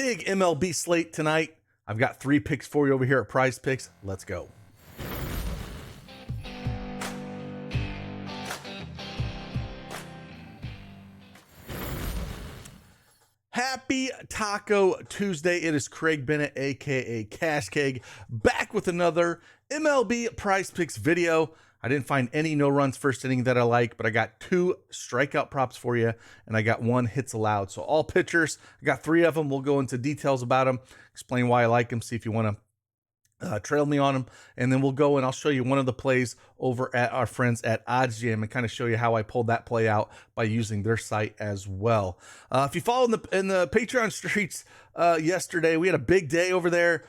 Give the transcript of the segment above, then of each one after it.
Big MLB slate tonight. I've got 3 picks for you over here at Prizepicks. Let's go. Happy Taco Tuesday. It is Craig Bennett, aka Cash Keg, back with another MLB Prizepicks video. I didn't find any no runs first inning that I like, but I got 2 strikeout props for you, and I got 1 hits allowed. So all pitchers, I got 3 of them. We'll go into details about them, explain why I like them, see if you want to trail me on them, and then we'll go and I'll show you one of the plays over at our friends at OddsJam and kind of show you how I pulled that play out by using their site as well. If you follow in the Patreon streets yesterday, we had a big day over there.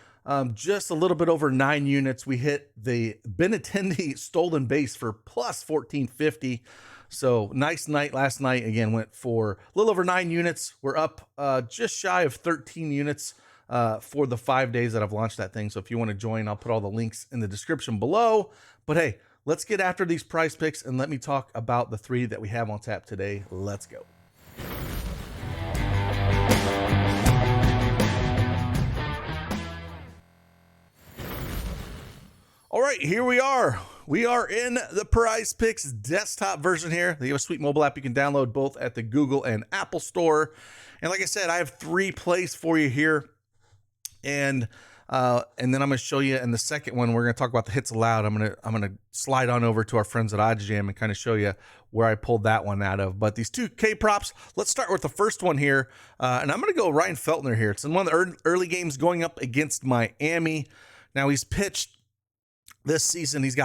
Just a little bit over 9 units. We hit the Benintendi stolen base for plus 1450. So nice night last night. Again, went for a little over 9 units. We're up just shy of 13 units for the 5 days that I've launched that thing. So if you want to join, I'll put all the links in the description below. But hey, let's get after these prize picks and let me talk about the 3 that we have on tap today. Let's go. All right, here we are. We are in the Prizepicks desktop version here. They have a sweet mobile app you can download both at the Google and Apple store. And like I said, I have 3 plays for you here. And then I'm going to show you in the second one, we're going to talk about the hits allowed. I'm going to slide on over to our friends at OddsJam and kind of show you where I pulled that one out of. But these 2 K props, let's start with the first one here. And I'm going to go Ryan Feltner here. It's in one of the early games going up against Miami. Now he's pitched this season. He's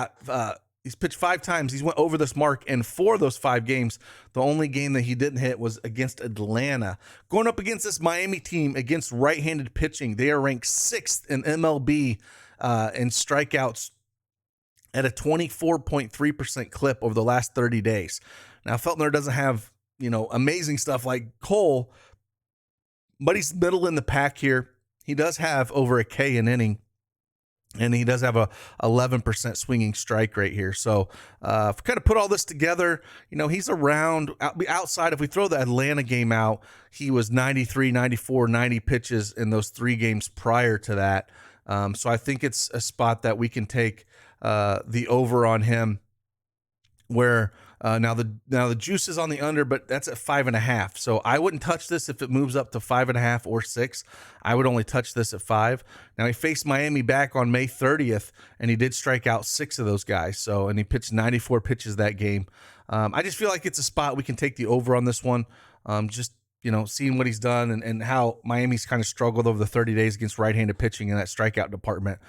pitched 5 times. He's went over this mark, and 4 of those 5 games, the only game that he didn't hit was against Atlanta. Going up against this Miami team against right-handed pitching, they are ranked 6th in MLB in strikeouts at a 24.3% clip over the last 30 days. Now, Feltner doesn't have, amazing stuff like Cole, but he's middle in the pack here. He does have over a K an inning. And he does have a 11% swinging strike rate here. So if we kind of put all this together, he's around outside. If we throw the Atlanta game out, he was 93, 94, 90 pitches in those 3 games prior to that. So I think it's a spot that we can take the over on him, where now the juice is on the under, but that's at 5.5. So I wouldn't touch this if it moves up to 5.5 or 6. I would only touch this at 5. Now he faced Miami back on May 30th, and he did strike out 6 of those guys. And he pitched 94 pitches that game. I just feel like it's a spot we can take the over on this one. Seeing what he's done and how Miami's kind of struggled over the 30 days against right-handed pitching in that strikeout department.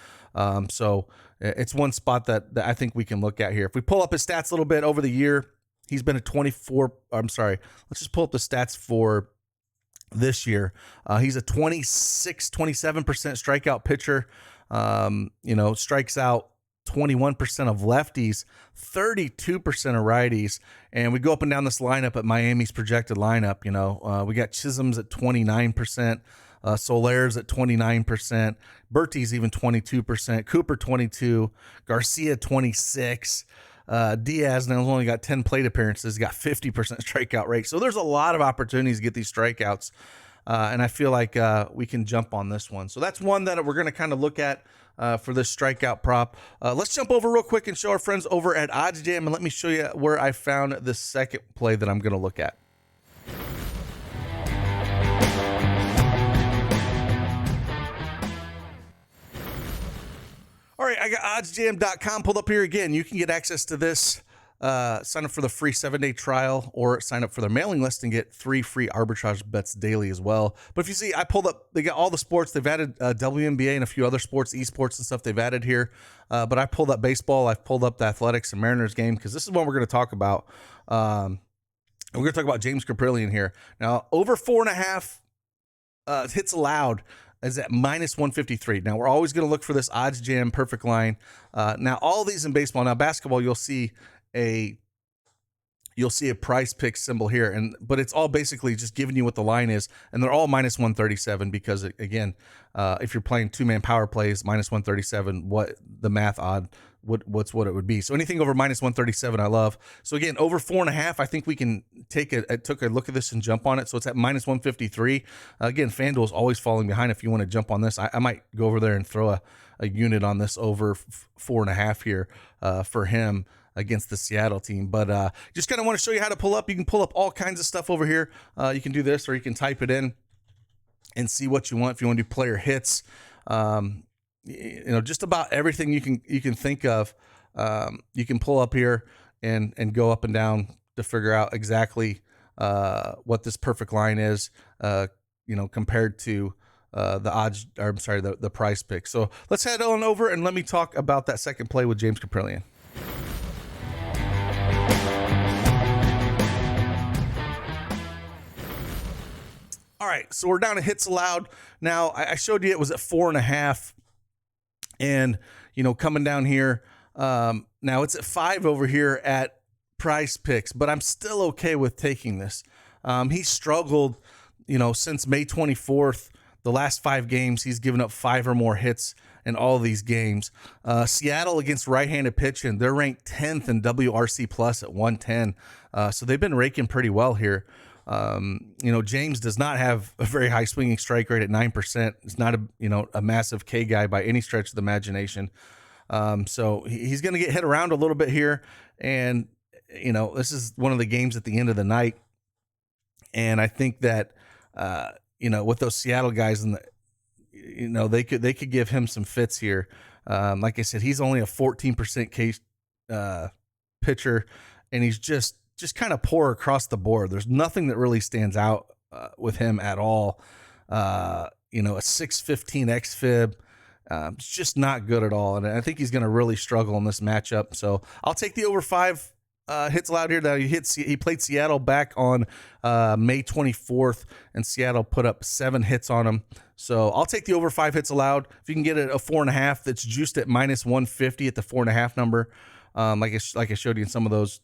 So it's one spot that I think we can look at here. If we pull up his stats a little bit over the year, he's been a 24. I'm sorry. Let's just pull up the stats for this year. He's a 27% strikeout pitcher. Strikes out 21% of lefties, 32% of righties, and we go up and down this lineup at Miami's projected lineup. We got Chisholm's at 29%, Soler's at 29%, Bertie's even 22%, Cooper 22%, Garcia 26%. Diaz now only got 10 plate appearances, got 50% strikeout rate. So there's a lot of opportunities to get these strikeouts, and I feel like we can jump on this one. So that's one that we're going to kind of look at for this strikeout prop. Let's jump over real quick and show our friends over at OddsJam, and let me show you where I found the second play that I'm going to look at. All right, I got oddsjam.com pulled up here again. You can get access to this. Sign up for the free 7-day trial, or sign up for their mailing list and get 3 free arbitrage bets daily as well. But if you see, I pulled up, they got all the sports. They've added WNBA and a few other sports, esports and stuff they've added here. But I pulled up baseball. I've pulled up the Athletics and Mariners game because this is what we're going to talk about. We're going to talk about James Kaprielian here. Now, over 4.5 hits allowed is at minus 153. Now, we're always going to look for this OddsJam perfect line. Now, all these in baseball. Now, basketball, you'll see a you'll see a price pick symbol here, but it's all basically just giving you what the line is, and they're all minus 137 because, again, if you're playing two-man power plays, minus 137, what the math odd, what's what it would be. So anything over minus 137, I love. So again, over 4.5, I think we can took a look at this and jump on it. So it's at minus 153. Again, FanDuel's always falling behind. If you want to jump on this, I might go over there and throw a unit on this over 4.5 here for him against the Seattle team. But just kind of want to show you how to pull up. You can pull up all kinds of stuff over here. You can do this, or you can type it in and see what you want. If you want to do player hits, just about everything you can think of, you can pull up here and go up and down to figure out exactly what this perfect line is, compared to the price pick. So let's head on over and let me talk about that second play with James Kaprielian. All right, so we're down to hits allowed. Now, I showed you it was at 4.5, and, coming down here, now it's at 5 over here at Prize Picks, but I'm still okay with taking this. He struggled, since May 24th. The last 5 games, he's given up 5 or more hits in all of these games. Seattle against right-handed pitching, they're ranked 10th in WRC plus at 110. So they've been raking pretty well here. James does not have a very high swinging strike rate at 9%. He's not a massive K guy by any stretch of the imagination. So he's going to get hit around a little bit here. And, this is one of the games at the end of the night. And I think that, with those Seattle guys they could give him some fits here. Like I said, he's only a 14% K pitcher, and he's just kind of poor across the board. There's nothing that really stands out with him at all. A 615 xFib, it's just not good at all. And I think he's going to really struggle in this matchup. So I'll take the over 5 hits allowed here. Now he played Seattle back on May 24th, and Seattle put up 7 hits on him. So I'll take the over 5 hits allowed. If you can get a 4.5 that's juiced at minus 150 at the 4.5 number, like I showed you in some of those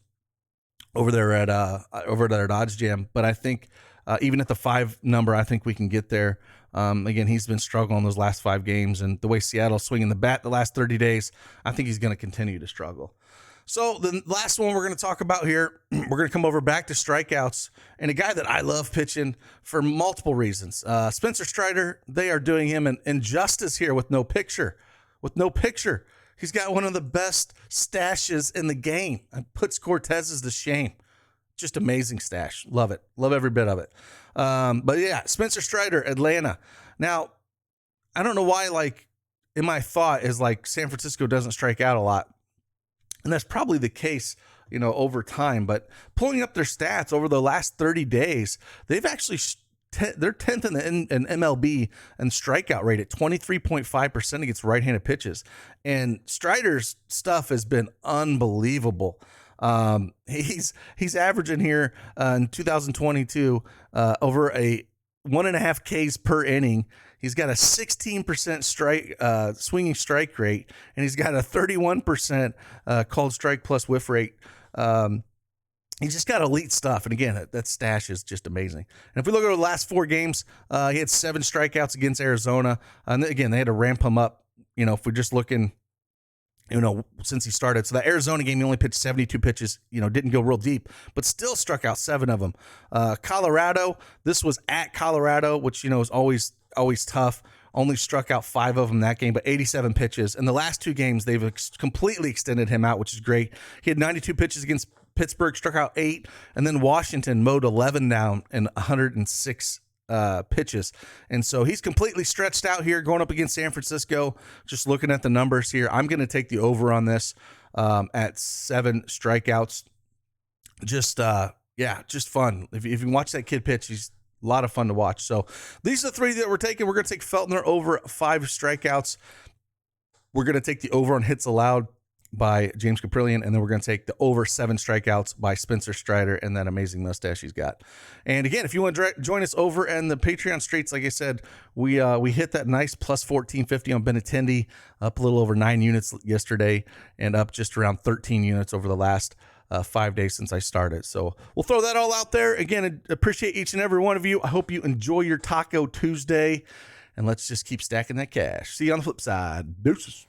over there at OddsJam. But I think even at the 5 number, I think we can get there. Again, he's been struggling those last 5 games, and the way Seattle's swinging the bat the last 30 days, I think he's going to continue to struggle. So the last one we're going to talk about here, we're going to come over back to strikeouts, and a guy that I love pitching for multiple reasons. Spencer Strider, they are doing him an injustice here with no picture. He's got one of the best stashes in the game. It puts Cortez's to shame. Just amazing stash. Love it. Love every bit of it. But yeah, Spencer Strider, Atlanta. Now, I don't know why, in my thought is San Francisco doesn't strike out a lot. And that's probably the case, over time. But pulling up their stats over the last 30 days, they've actually they're 10th in MLB and strikeout rate at 23.5% against right-handed pitches. And Strider's stuff has been unbelievable. He's averaging here in 2022 over a 1.5 Ks per inning. He's got a 16% swinging strike rate, and he's got a 31% called strike plus whiff rate. He's just got elite stuff. And again, that stash is just amazing. And if we look at the last 4 games, he had 7 strikeouts against Arizona. And again, they had to ramp him up, if we're just looking, since he started. So that Arizona game, he only pitched 72 pitches, didn't go real deep, but still struck out 7 of them. Colorado, this was at Colorado, which, is always tough. Only struck out 5 of them that game, but 87 pitches. In the last 2 games, they've completely extended him out, which is great. He had 92 pitches against Pittsburgh, struck out 8, and then Washington mowed 11 down in 106 pitches. And so he's completely stretched out here going up against San Francisco. Just looking at the numbers here, I'm going to take the over on this at 7 strikeouts. Just fun. If you watch that kid pitch, he's a lot of fun to watch. So these are the 3 that we're taking. We're going to take Feltner over 5 strikeouts. We're going to take the over on hits allowed by James Kaprielian, and then we're going to take the over 7 strikeouts by Spencer Strider and that amazing mustache he's got. And again, if you want to join us over in the Patreon streets, like I said, we hit that nice plus 1450 on Benintendi, up a little over 9 units yesterday, and up just around 13 units over the last 5 days since I started. So we'll throw that all out there. Again, I appreciate each and every one of you. I hope you enjoy your Taco Tuesday, and let's just keep stacking that cash. See you on the flip side. Deuces.